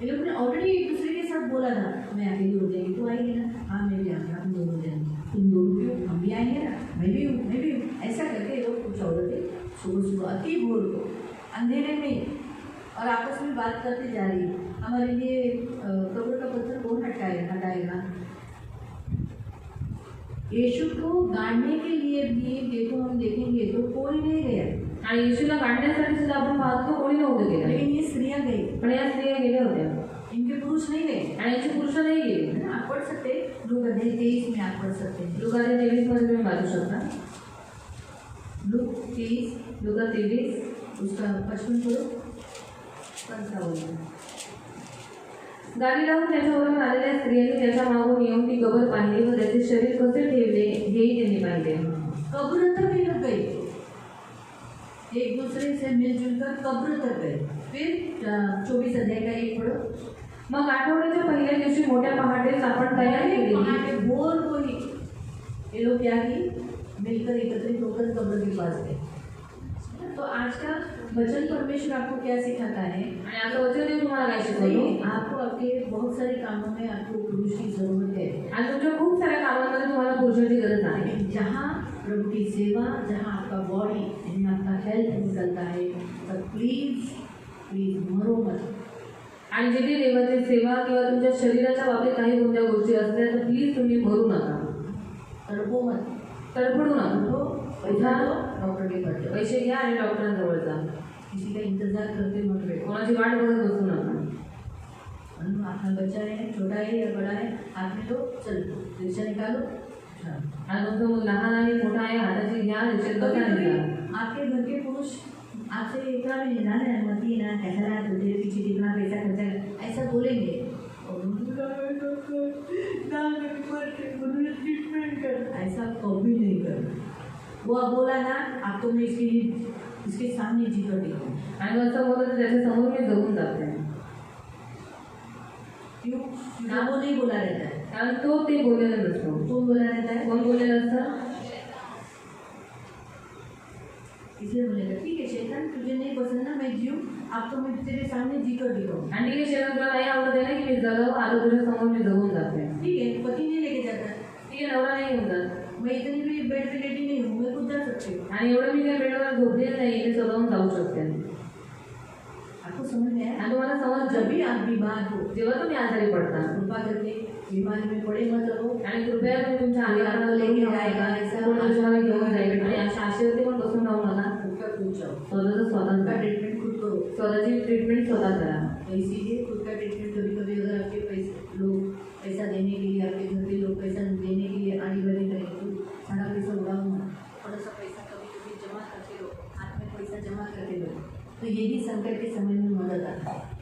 ये लोग ने ऑलरेडी एक दूसरे के साथ बोला था, मैं अकेली हो जाएगी, तू आएगी ना, हाँ मैं भी आऊँगा, हम दोनों जाएंगे, तुम दोनों भी हो, हम भी आएंगे ना, मैं भी हूँ, ऐसा करके ये लोग कुछ औरतें सुबह अति भोर को अंधेरे में और आपस में बात करते जा रही है, हमारे लिए कब्र का पत्थर कौन हटाएगा। यीशु को गाड़ने के लिए भी देखो हम देखेंगे तो कोई नहीं गया, आणि येशूला काढण्यासाठी सुद्धा आपण पाहतो कोणी नव्हतं गेलं, लेकिन ये स्त्रियां गई, पण या स्त्रिया गेल्या होत्या इनके पुरुष नहीं गए। आणि याचे पुरुष नाही गेले। आप पढ़ सकते लूका 23 में आप पढ़ सकते हैं, लुका 23 मध्ये तुम्ही वाचू शकता। लूक 23 लुका 23 उसका 55 पढ़ो, 55 गालिलाहून त्याच्याबरोबर आलेल्या स्त्रियांनी त्याच्या मागून येऊन ती कबर पाहिली व त्याचे शरीर कसे ठेवले हेही त्यांनी पाहिले। कब्र तक ही लोग गए, एक दूसरे से मिलजुल कर कब्र तक गए। फिर 24 अध्याय का एक पढ़ो। मग आठवड्याच्या पहिल्या दिवशी मोठ्या पहाटेच आपण तयारी केली। पहाटे भोर को ही ये लोग क्या की मिलकर एकत्रित होकर कब्र के पास गए। तो आज का वचन परमेश्वर आपको क्या सिखाता है, आणि आता वचन देऊन तुम्हाला काय शिकवतो, नहीं, आपको आपके बहुत सारे कामों में आपको पुरुष की जरूरत है, आणि तुमच्या खूप साऱ्या कामांमध्ये तुम्हाला पुरुषाची गरज आहे। लेकिन जहाँ प्रभु की सेवा, जहाँ आपका बॉडी यानी आपका हेल्थ निकलता है, तब प्लीज मरो मत। आणि जिथे देवाची सेवा किंवा तुमच्या शरीराच्या बाबतीत काही कोणत्या गोष्टी असल्या तर प्लीज तुम्ही मरू नका, तड़पो मत, तडफडू नका। तो पैसा दो, डॉक्टर के पास जाओ, पैसे घ्या आणि डॉक्टरांजवळ जा, किसी का इंतजार करते मत बैठो। कोणाची वाट बघत बसू नका। आपका बच्चा है, छोटा है या बड़ा है, हाथ में लो, चलो रिक्शा निकालो। आणि तुमचं मुलं लहान आहे मोठा आहे, हाताची घ्या, रिक्षेत बसा आणि जा। आपके घर के पुरुष आपसे इतना भी नहीं ना मती ना कैसा तुझे पीछे कितना पैसा खर्चा कर, ऐसा बोलेंगे और ट्रीटमेंट कर, ऐसा कभी नहीं कर। वो अब बोला ना आपको मैं इसके सामने जी कर दी, आणि असं बोलत त्याच्या समोर मी जगून जाते। क्यों ना वो नहीं बोला रहता है, कारण तो ते बोललेला नसतो। तो बोला रहता है, कोण बोललेलं असतं, इसलिए बोलेगा ठीक है शैतान तुझे नहीं पसंद ना मैं जीऊँ, अब तो मैं तेरे सामने जी कर दिखाऊँ। आणि ठीक आहे शेतात तुला नाही आवडत आहे ना की मी जगावं, आता तुझ्या समोर मी जगून जाते। ठीक है पति नहीं लेके जाता, ठीक आहे नवरा नाही येऊन जात, मैं इतनी भी बेड पे लेटी नहीं हूँ, मैं खुद जा सकती हूँ। आणि एवढं मी काही बेडवर झोपलेलं नाही, मी स्वतःहून जाऊ शकते। आपको समझ में आया? आणि तुम्हाला समज जब भी आप बीमार हो, जेव्हा तुम्ही आजारी पडता कृपा करके बीमारी में पड़े मत रहो, आणि कृपया तुम्ही तुमच्या आपको लेके जाएगा ऐसा कोणी तुम्हाला घेऊन जाईल आणि अशा आशेवरती पण बसून राहू नका। खुद का खुद जाओ, स्वतःचं स्वतः खुद का करा, ट्रीटमेंट खुद करो। स्वतःची ट्रीटमेंट स्वतः करा। तो इसीलिए खुद का ट्रीटमेंट कभी कभी अगर आपके पैसे लोग पैसा देने के लिए, आपके घर के लोग पैसा देने के लिए आड़ी बड़ी करें तो सारा पैसा उड़ाओ मत, थोड़ा सा पैसा कभी कभी जमा करके लो, हाथ में पैसा जमा करके लो, तो ये भी संकट के समय में मदद आता है।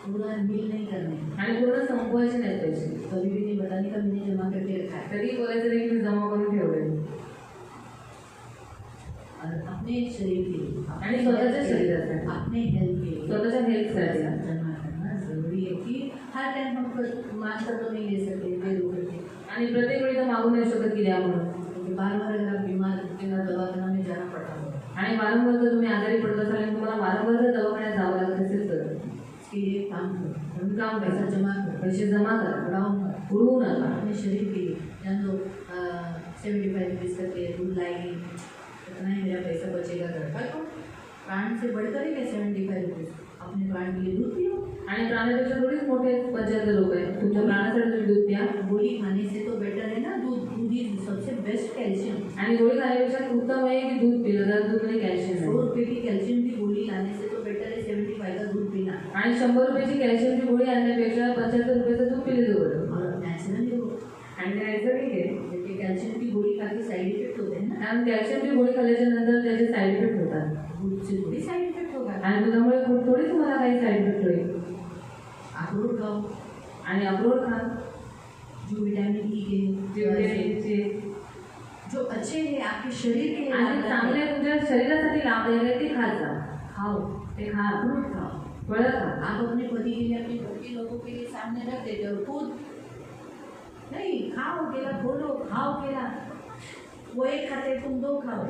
पूरा बिल नहीं करने, आणि पूर्ण संपवायचे नाही पैसे, कभी भी नहीं बताने का मैंने जमा करके रखा है, कधी बोलायचं नाही की मी जमा करून ठेवले। और अपने शरीर के लिए, आणि स्वतःच्या शरीरासाठी, अपने हेल्थ के लिए स्वतःच्या हेल्थसाठी जमा करना जरूरी है कि हर टाइम हम मानकर तो नहीं ले सकते बेरोक करके, आणि प्रत्येक वेळी तर मागू नाही शकत की द्या म्हणून, क्योंकि बार बार अगर आप बीमार होते हैं दवाखाना में जाना पड़ता है, आणि वारंवार जर तुम्ही आजारी पडत असाल आणि तुम्हाला वारंवार जर दवाखान्यात जावं लागत असेल तर इसके लिए काम करो, तुम्ही काम पैसा पैसा जमा करो, पैसे जमा करा, उड़ाओ मत, उडवू नका। अपने शरीर के लिए जान दो 75 रुपीज़ करके दूध लाएगी, इतना ही मेरा पैसा बचेगा घर का, तो प्राण से बढ़कर ही 75 रुपीज़ अपने प्राण के लिए दूध पियो। आणि प्राण्यापेक्षा थोडीच मोठे पंचायत लोक आहेत, तुमच्या प्राणासाठी तुम्ही दूध प्या, गोली खाने से तो बेटर है ना दूध, दूध ही सबसे बेस्ट कैल्शियम। आणि गोळी खाण्यापेक्षा उत्तम आहे की दूध पिलं तर दूधमध्ये कॅल्शियम 100 आहे, रुपये की कैल्शियम की गोली लाने से तो बेटर है 75 का दूध पीना, आणि 100 रुपयाची कॅल्शियमची गोळी आणण्यापेक्षा 75 रुपयाचं दूध पिलेलं बरं। और नेचुरली हो, आणि ते नैसर्गिक आहे, जबकि कैल्शियम की गोली खा के साइड इफेक्ट होते हैं ना, आणि कॅल्शियमची गोळी खाल्ल्याच्या नंतर त्याचे साईड इफेक्ट होतात, दूध से थोड़ी साइड इफेक्ट होगा। आणि दुधामुळे थोडी तुम्हाला काही साईड इफेक्ट होईल। अखरोट खाओ, आणि अक्रोड खा, जो विटामिन ई के जे जो अच्छे हैं आपके शरीर के लिए आणि लाभदायक चांगले है, तुमच्या शरीरासाठी लाभदायक आहे ते खात जा. खाओ, ते खा, फ्रूट खाओ. फळं खा. आप अपने पति के लिए अपने घर के लोगों के लिए सामने रख देते हो खुद नहीं. खाओ केला, खोलो, खाओ केला. वो एक खाते, तुम दो खाओ.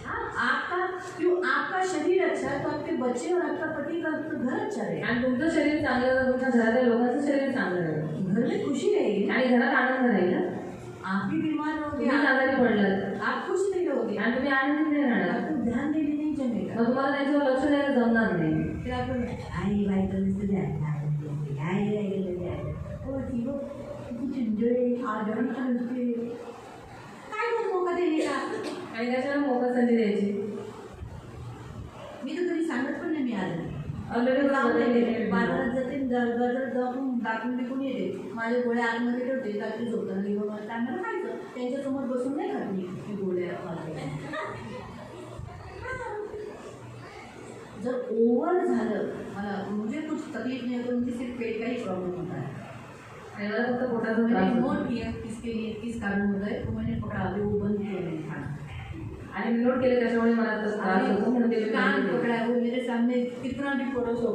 हाँ, आपका शरीर अच्छा है तो आपके बच्चे और आपका पति का तो घर अच्छा रहेगा. आणि तुमचं शरीर चांगलं तर तुमच्या घरातल्या लोकांचं शरीर चांगलं राहील घर में खुशी रहेगी. आणि घरात आनंद राहील. आप भी बीमार तुम्ही रहोगे, आजारी पडलात आप खुश नहीं रहोगे, आणि तुम्ही आनंदी नाही राहणार. आपको ध्यान देने नहीं जमेगा. मग तुम्हाला त्यांच्यावर लक्ष द्यायला जमणार नाही. फिर आप आई भाई तो इससे जाएगा और जीवो कुछ एंजॉय आजादी करते काय मग मौका देणे का. आणि कशाला मोका संधी द्यायची. मी तर कधी सांगत पण नाही मी आज ऑलरेडी बाजारात जाते बाजारात जाऊन दाखवून बिकून येते. माझ्या गोळ्या आतमध्ये ठेवते, रात्री झोपताना घेऊन मला चांगलं खायचं. त्यांच्यासमोर बसून नाही खात मी गोळ्या खाते. जर ओव्हर झालं मला मुझे कुछ तकलीफ नहीं होती, मुझे सिर्फ पेट का ही प्रॉब्लम होता है. आणि मला फक्त पोटाचा मैंने त्रास होतो. नोट किया किसके लिए किस कारण होता है तो मैंने पकड़ा अभी वो बंद किया मैंने खाना. आणि मी नोट केले त्याच्यामुळे मला तो त्रास होतो म्हणून ते मी कान बंद केलं. पकड़ा है वो मेरे सामने कितना भी परोस हो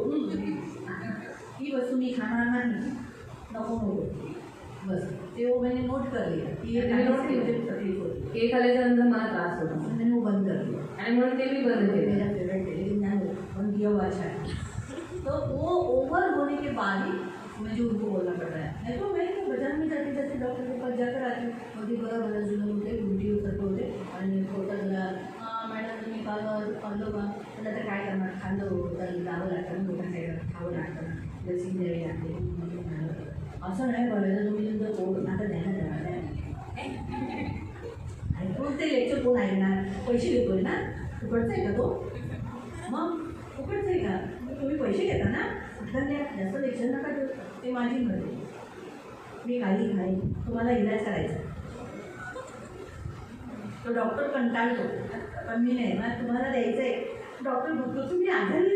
ही वस्तु मी खाना नहीं नको नको बस ते वो मैंने नोट कर लिया कि ये मैंने खाने नोट से किया. मुझे तकलीफ होती है. केक खाल्ल्याच्या नंतर मला त्रास होतो मैंने वो बंद कर दिया. आणि म्हणून ते मी बंद केलं. मेरा फेवरेट है लेकिन मैं बंद किया हुआ अच्छा है. तो वो ओवर होने के बाद ही मुझे उनको बोलना पड़ रहा है. नहीं तो मैं तो बाजार में जाते जाते डॉक्टर के पास जाकर आती हूँ. कधी बरं जुनं होते उलटी उतरत होते आणि पोटात जरा मॅडम तुम्ही खाल्लं का तर आता काय करणार खाल्लं होतं जावं लागतं मोठं काय खावं लागतं लसी द्यावी लागते. असं नाही बोलायचं तुम्ही तुमचं पोट आता द्यायला द्यावा आणि कोणते लेक्चर कोण ऐकणार. पैसे देतोय ना फुकटचं आहे का तो मग फुकटचं आहे का तुम्ही पैसे घेता ना द्या जास्त लेक्चर नका देऊ. ते माझी मर्जी मी काही खाईन तुम्हाला इलाज करायचा. तो डॉक्टर कंटाळतो पण मी नाही मला तुम्हाला द्यायचं आहे. डॉक्टर बघतो तुम्ही आजारी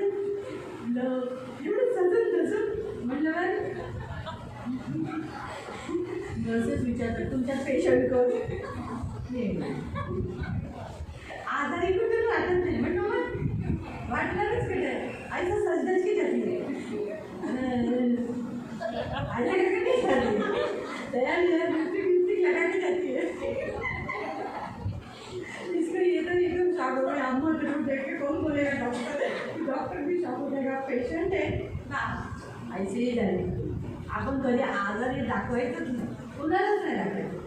एवढं सजन तसं म्हटलं काय नर्सेस विचारतात तुमच्या पेशंट कोण आजारी कुठे वाटत नाही म्हटलं मग वाटणारच कुठे ऐसा सजदच की जाती आजारी नहीं जाती तैयार लगा के जाती है. इसका ये तो एकदम शॉक हो गया. अम्मा जरूर देख के कौन बोलेगा डॉक्टर भी शॉक हो जाएगा. पेशंट है ना ऐसे ही झाले. आपण कधी आजारी दाखवायचंच नाही कुणालाच नाही दाखवायचं.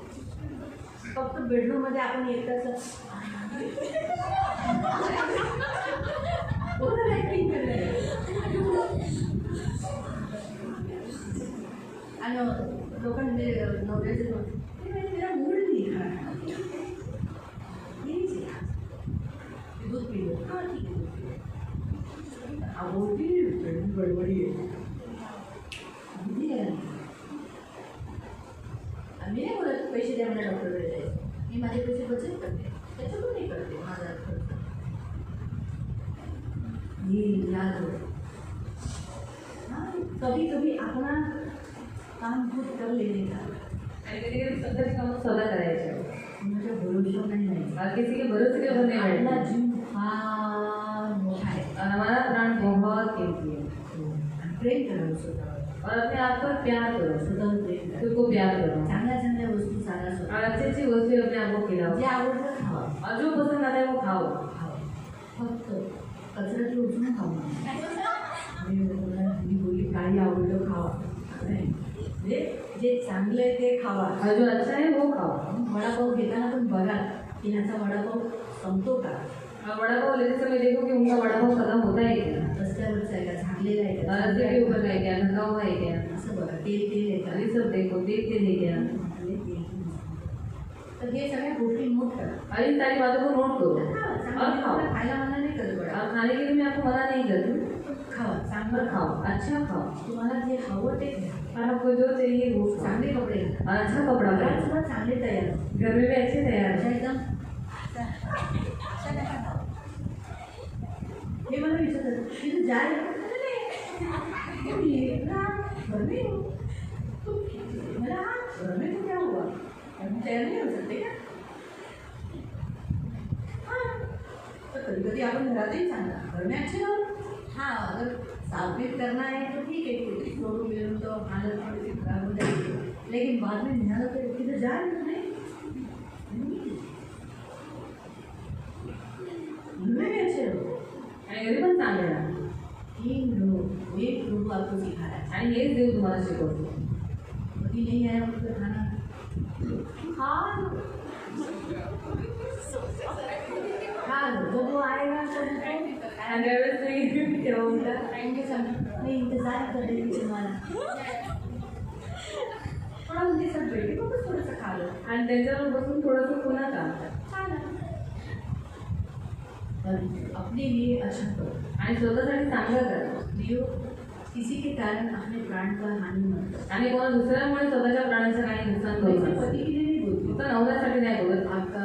फक्त बेडरूममध्ये आपण एकटाच कोणाला ॲक्टिंग करायचं आणि लोकांनी नवऱ्याचे मेरा मूड नहीं खा दूध पी लो. हाँ ठीक है आवडती गडबडी आहे. मी नाही बोलत पैसे द्या मला डॉक्टरकडे जायचं. मी माझे पैसे बचत करते त्याच्यातून नाही करते माझा खर्च ही याद होतं. हाँ कभी कभी अपना काम खुद कर लेने का. आणि कधी कधी स्वतःची कामं स्वतः करायचे. मुझे भरोसा नहीं है. किसी के भरोसे के ऊपर नहीं अपना बैठना. जीव फार मोठा है. और हमारा प्राण बहुत कीमती है. प्रेम करो स्वतःवर. और अपने आप पर प्यार करो. स्वतःवर प्रेम करो. खुद को प्यार करो. चांगल्या चांगल्या वस्तू सारा स्वतः और अच्छी अच्छी वस्तु अपने आप को खिलाओ. जे आवडतं खावा और जो पसंद आता है वो खाओ. खावा फक्त कचऱ्याची उचलून खाऊ नका. मी बोलली काही आवडलं खावा नाही जे चांगलं आहे ते खावा. और जो अच्छा है वो खाओ. वडापाव घेताना पण बघा की ह्याचा वडापाव संपतो का. और वड़ा पाव लेते समय देखो कि उनका वड़ा पाव खत्म होता है क्या. रस्त्यावरचा आहे का झाकलेला आहे का रस्ते के ऊपर है क्या, ढका हुआ है क्या. असं बघा तेल तेल आहे का. ये सब देखो, देखते थे क्या. तर हे सगळ्या गोष्टी नोट करा. और इन सारी बातों को नोट करो और खाओ. खायला मना नाही करत बघा. और खाने के लिए मैं आपको मना नहीं करती. खावा चांगलं पर खाओ, अच्छा खाओ. तुम्हाला जे हवं ते घ्या. और आपको जो चाहिए वो खाओ. चांगले कपडे घाला. और अच्छा कपड़ा घरात पहनो. सुद्धा चांगले तयार व्हा. घर में भी अच्छे तैयार अशा हो. एकदम हे मला विचारतात तिथे जाय घर में तो क्या हुआ, हम तैयार नहीं हो सकते क्या? हाँ, तो कभी कभी आपण घरातही सांगा घर में अच्छे रहो. हाँ, अगर साबित करना है तो ठीक है, कुछ छोड़ू बेरू तो हालत थोड़ी सी खराब हो जाएगी, लेकिन बाद में निहारा तो किधर जा रहे नहीं. घर में भी अच्छे रहो आणि घरी पण चांगले राहा. तीन लोग एक प्रभु आपको सिखा रहा है. आणि हेच देव तुम्हाला शिकवतो. पति नहीं आया उसको खाना खा लो, खा लो, जब वो आएगा तो आणि त्यावेळेस तुम्ही तेव्हा म्हणता, मैं इंतजार कर रही थी तुम्हारा. थोड़ा उनके साथ बैठे तो बस थोड़ा सा खा लो. आणि त्यांच्यावर बसून थोडंसं पुन्हा काम करा. खाना पर अपने लिए अच्छा करो. आणि स्वतःसाठी चांगलं करा. प्रियो, किसी के कारण अपने प्राण का हानि मत करो. आणि कोणा दुसऱ्यामुळे स्वतःच्या प्राणांचं काही नुकसान करू मैं नका. पति के लिए नहीं बोलती, फक्त नवऱ्यासाठी नाही बोलत. आपका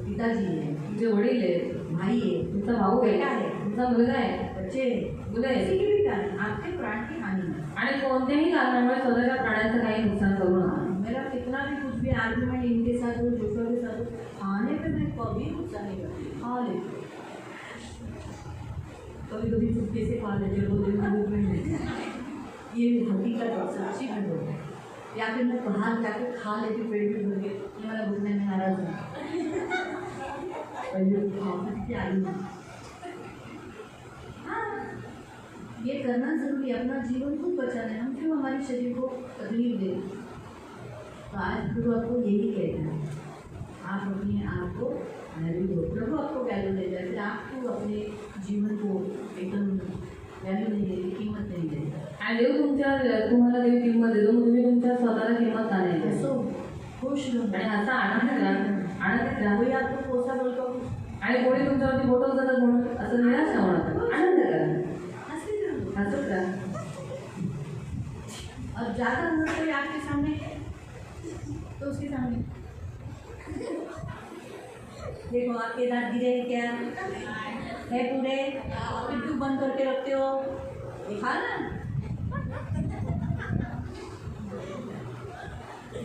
पिताजी है, तुमचे वडील आहेत, भाई है, तुमचा भाऊ आहे, बेटा है, तुमचा मुलगा आहे, बच्चे मुलं आहे. किसी के भी कारण आपके प्राण की हानि मत करो. आणि कोणत्याही कारणामुळे स्वतःच्या प्राणांचं काही नुकसान करू नका. मेरा कितना भी कुछ भी आर्ग्यूमेंट इनके साथ हो, जोशुआ के साथ हो, खाने पे मैं कभी गुस्सा नहीं करती, खा लेती. कभी कभी चुपके से खा लेते हो, 2 दिन में भूख नहीं लगती. ये हकीकत है, सच्ची में हो. या फिर मैं बाहर जाकर खा लेती पेट में भर के, ये वाला भूखने में नाराज हूँ. और ये खाने की आई हूँ. हाँ, ये करना जरूरी है. अपना जीवन खुद बचाना है. हम क्यों हमारे शरीर को तकलीफ दें? तो आज गुरु आपको यही कहना है, आप अपने आप को वैल्यू दो. प्रभु आपको वैल्यू दे जाए, आपको अपने जीवन को एकदम वैल्यू नहीं देती, कीमत नहीं देता. आणि देव तुम्हाला देव किंमत देतो, मग तुम्ही तुमच्या स्वतःला किंमत का नाही देत? सो खुश रहो. आणि असा आनंद राहा, आनंदित राहा. कोई आपको कोसा बोलता हो, आणि कोणी तुमच्यावरती बोट जातात म्हणून असं निराश होऊ नका. आनंद करा, हंसते रहो. हसत राहा. और ज़्यादा उम्र कोई आपके सामने तो उसके सामने देखो आपके दांत गिरे हैं क्या है पूरे, फिर क्यों बंद करके रखते हो? दिखा ना,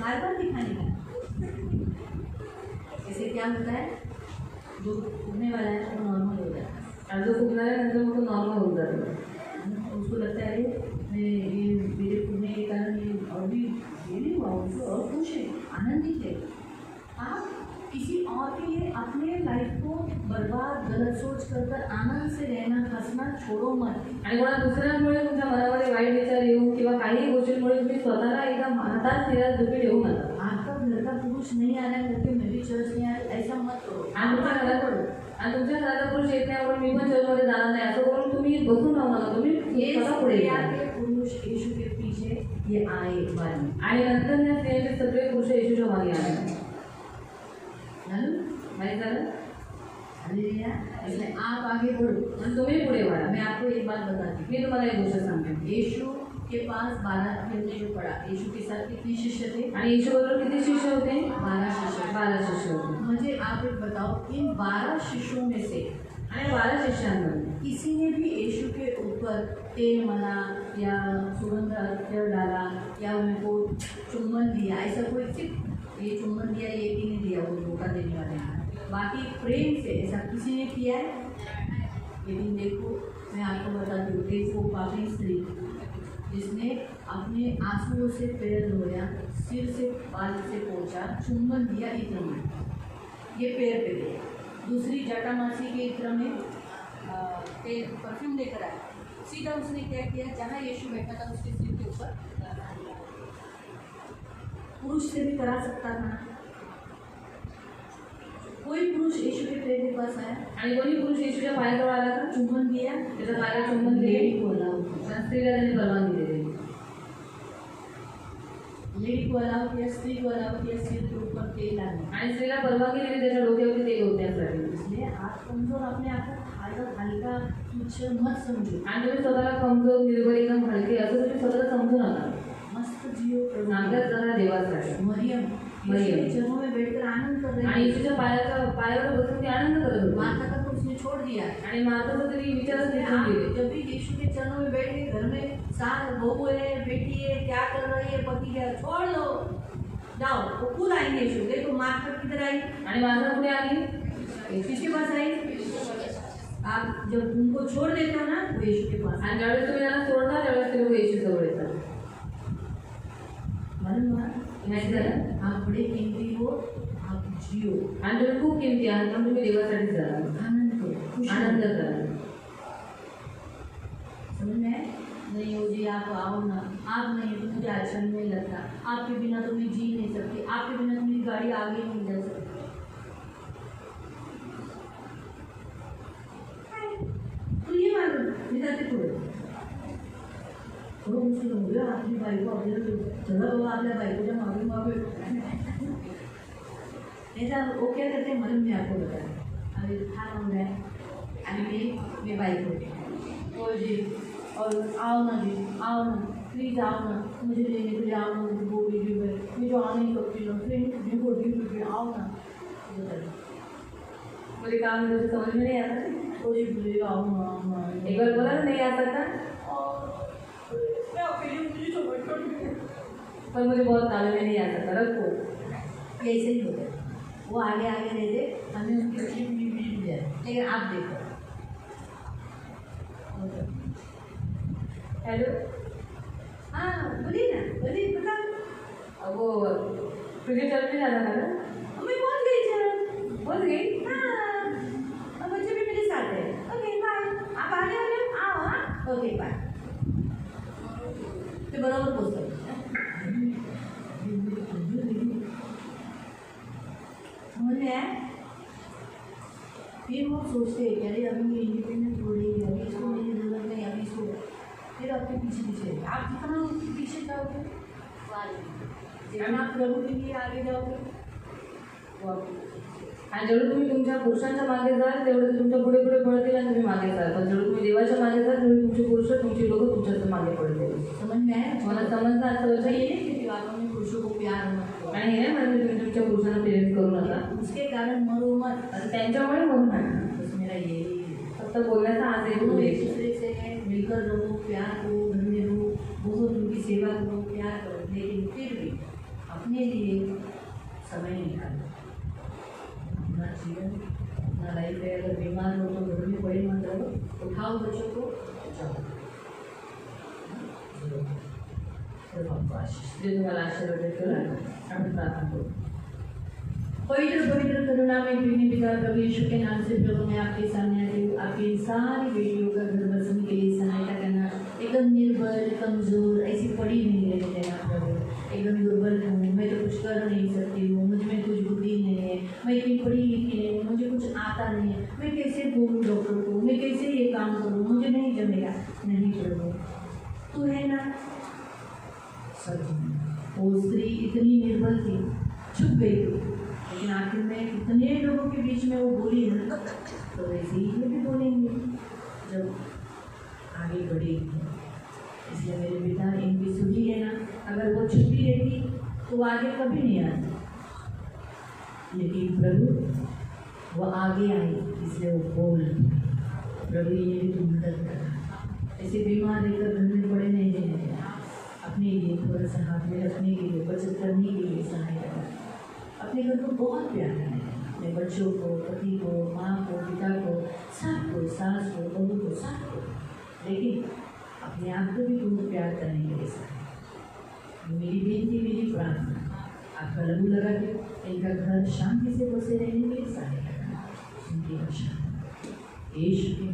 बार बार दिखाने का. इससे क्या होता है, जो उगने वाला है वो नॉर्मल हो जाता है. आणि जो फुगणार आहे नंतर मग तो नॉर्मल होऊन जातो. उसको लगता है मैं ये मेरे फूटने के कारण ये और भी ये नहीं हुआ, उसको और खुश है, आनंदित है. आप किसी और के लिए अपने लाइफ को बर्बाद गलत सोच कर आनंद से रहना, हंसना छोड़ो मत. आणि कोणा दुसऱ्यांमुळे तुमच्या मनामध्ये वाईट विचार येऊन किंवा काही गोष्टींमुळे तुम्ही स्वतःला एकदम हातात फिरायला दुखी ठेवू नका. आपका घर का पुरुष नहीं आ रहा है करके मैं भी चर्च नहीं आ रहा, ऐसा मत करो. आणि तुमच्या घराचा पुरुष येत नाही आपण मी पण चर्चमध्ये जाणार नाही असं करून तुम्ही बसून राहू नका. तुम्ही ये स्वतः पुढे या. के पुरुष यीशु के पीछे ये आए वाले. आणि नंतर या स्त्रियांचे सगळे पुरुष येशूच्या मागे आले. माहिती झालं? हालेलुया. इसलिए आप आगे बढ़ो. आणि तुम्ही पुढे वाढा. मैं आपको एक बात बताती मी तुम्हाला एक गोष्ट सांगते. हूँ. यीशु के पास 12 हमने जो पढ़ा, यीशु के साथ कितने शिष्य थे? आणि येशू बरोबर किती शिष्य होते? 12 शिष्य. 12 शिष्य होते. मुझे आप एक बताओ, इन 12 शिष्यों में से आणि 12 शिष्यांमध्ये किसी ने भी यीशु के ऊपर तेल मला या सुगंध अत्तर डाला या उनको चुम्बन दिया, ऐसा कोई सिर्फ ये चुम्बन दिया ये भी नहीं दिया वो धोखा देने वाले हैं. बाकी प्रेम से ऐसा किसी ने किया है? लेकिन देखो मैं आपको बताती हूँ, देखो पापी स्त्री जिसने अपने आंसुओं से पैर धोया, सिर से बाल से पोंछा, चुम्बन दिया इत्र में, ये पैर पे दिया. दूसरी जटामासी के इत्र में तेल परफ्यूम लेकर आया, सीधा उसने क्या किया, जहाँ यीशु बैठा था उसके सिर के ऊपर. पुरुष से भी करा सकता था. कोई पुरुष यीशु के पैर के पास आया, आणि कोणी पुरुष येशूच्या पायाजवळ आला का? चुंबन दिया, त्याच्या पायाला चुंबन दिले. लेडी को अलाउ, आणि स्त्रीला त्यांनी परवानगी दिली. लेडी को अलाउ किया, स्त्री को अलाउ किया, सिर के ऊपर तेल आने. आणि स्त्रीला परवानगी दिली त्याच्या डोक्यावरती तेल ओतण्यासाठी. इसलिए आप कमजोर अपने आप को हल्का तुच्छ मत समझो. आणि तुम्ही स्वतःला कमजोर निर्बळ एकदम हलके असं तुम्ही स्वतःला समजू नका. मस्त जियो. नांगत जरा देवासाठी. मरियम यीशु के चरणों में बैठकर आनंद कर रही आणि थी. येशूच्या पायावर बसून ती आनंद करत होती. माता का तो उसने छोड़ दिया. आणि माताचा तरी विचारच निघून आप गेले. जब भी यीशु के चरणों में बैठ के घर में सास बहू है, बेटी है, क्या कर रही है, पति क्या, छोड़ दो. जाओ, वो खुद आएंगे यीशु। देखो मार्क किधर आई, आणि माझा कुठे आली? किसके पास आई? आप जब उनको छोड़ देते हो ना, वो यीशु के पास। आणि ज्यावेळेस तुम्ही त्यांना सोडता त्यावेळेस ते लोक येशू जवळ येतात. मालूम हुआ? माहिती झालं? आप बड़े कीमती हो, आप जियो, आणि तुम्ही खूप किमती आहात पण तुम्ही देवासाठी जगा, आनंद करो, खुश आनंद रहो। करा. समझ में आया? नहीं हो जी, आप आओ ना, आप नहीं तो मुझे अच्छा नहीं लगता, आपके बिना तो मैं जी नहीं सकती, आपके बिना तो मेरी गाड़ी आगे नहीं जा सकती। तो ये मालूम मी जाते पुढे थोडं मुश्किल होऊन गेलं. आपली बायको आपल्याला चला बाबा आपल्या बायकोच्या मागे मागे ऐसा वो क्या करते हैं मालूम, मैं आपको बताया अभी खाना हो रहा है अभी मैं बाइक ओ जी और आओ ना जी, आओ ना प्लीज़, आओ ना मुझे लेने के लिए, आओ ना मुझे वो वीडियो है, मैं जो आ नहीं सकती ना फिर वो वीडियो आओ ना। मुझे काम में समझ में नहीं आता. ओ जी बोले आओ ना, एक बार बोला ना नहीं आ सकता, मैं अकेले मुझे समझ कर पर मुझे बहुत काम में नहीं आ सकता. रखो. ऐसे ही होता है, वो आगे आगे रहते, हमें उनकी अच्छी मिल जाए। लेकिन आप देखो हेलो. हाँ बोलिए ना, बोलिए बता। अब वो तुझे चल भी जाना था ना? मैं पहुँच गई सर। पहुंच गई. हाँ अब बच्चे भी मेरे साथ है। ओके बाय, आप आगे आ रहे हो? आओ हाँ, ओके बाय। तो बराबर पोस्ट समझ में आया? फिर वो सोचते हैं कि अरे अभी मैं इंडिपेंडेंट हो रही है, अभी इसको मेरी जरूरत नहीं, अभी इसको फिर आपके पीछे पीछे आप जितना उसके पीछे जाओगे जितना आप प्रभु के लिए आगे जाओगे वो आपके आणि जेवढं तुम्ही तुमच्या पुरुषांच्या मागे जाल तेवढं ते तुमच्या पुढे पुढे पळतील आणि तुम्ही मागे जाल. पण जेवढं तुम्ही देवाच्या मागे जाल तेवढे तुमचे पुरुष तुमची लोक तुमच्या मागे पडतील. समझ में आया? मला समजलं असं अच्छा ये नहीं कि वाकई में पुरुषों को प्यार मत करो, आणि हे म्हणजे तुम्ही तुमच्या पुरुषांना प्रेरित करू नका, उसके कारण मरो मत, आणि त्यांच्यामुळे म्हणून नका. बस मेरा यही फक्त बोलण्याचा आज एक दोनों एक उद्देश. दूसरे से मिलकर रहो, प्यार करो, घर में रहो, बहुत उनकी सेवा करो, प्यार करो, लेकिन फिर भी अपने लिए समय निकालो। अपना जीवन, अपना लाइफ है, अगर बीमार हो तो घर में पड़े मत रहो, उठाओ बच्चों को, जाओ। सिर्फ आपको आशीष जे तुम्हाला आशीर्वाद देतो आपण प्रार्थना करू. पवित्र पवित्र करुणा में प्रेमी पिता प्रभु यीशु के नाम से प्रभु मैं आपके सामने आती हूँ। आपकी इन सारी बेटियों का घर बसने के लिए सहायता करना, एकदम निर्बल कमजोर ऐसी पड़ी नहीं रहने देना प्रभु, एकदम दुर्बल हूँ, मैं तो कुछ कर नहीं सकती हूँ, मुझ में कुछ बुद्धि नहीं है, मैं इतनी पढ़ी लिखी नहीं हूँ, मुझे कुछ आता नहीं है, मैं कैसे बोलूँ डॉक्टर को, मैं कैसे ये काम करूँ, मुझे नहीं जमेगा। नहीं प्रभु तू है ना। सच में वो स्त्री इतनी निर्बल थी, छुप गई थी, लेकिन आखिर में इतने लोगों के बीच में वो बोली ना, तो वैसे ही ये भी बोलेंगे जब आगे बढ़ेगी। इसलिए मेरे पिता इनकी सुधी है ना, अगर वो छुपी रहती तो वो आगे कभी नहीं आती, लेकिन प्रभु वो आगे आई, इसलिए वो बोल। प्रभु ये भी तुम मदद करना, ऐसे बीमार लेकर घर में पड़े नहीं देने देना, अपने लिए थोड़ा सा हाथ में रखने के लिए, बचत करने के लिए सहायता करना, अपने घर को बहुत प्यार करना, अपने बच्चों को, पति को, माँ को, पिता को, सबको, सास को, बहू को, सबको, लेकिन अपने आप को भी तुम प्यार करने के लिए सहायता। मेरी बेनती, मेरी प्रार्थना, आपका लहू लगा के इनका घर शांति से बसे रहने के लिए सहायता करना, उनकी रक्षा यीशु के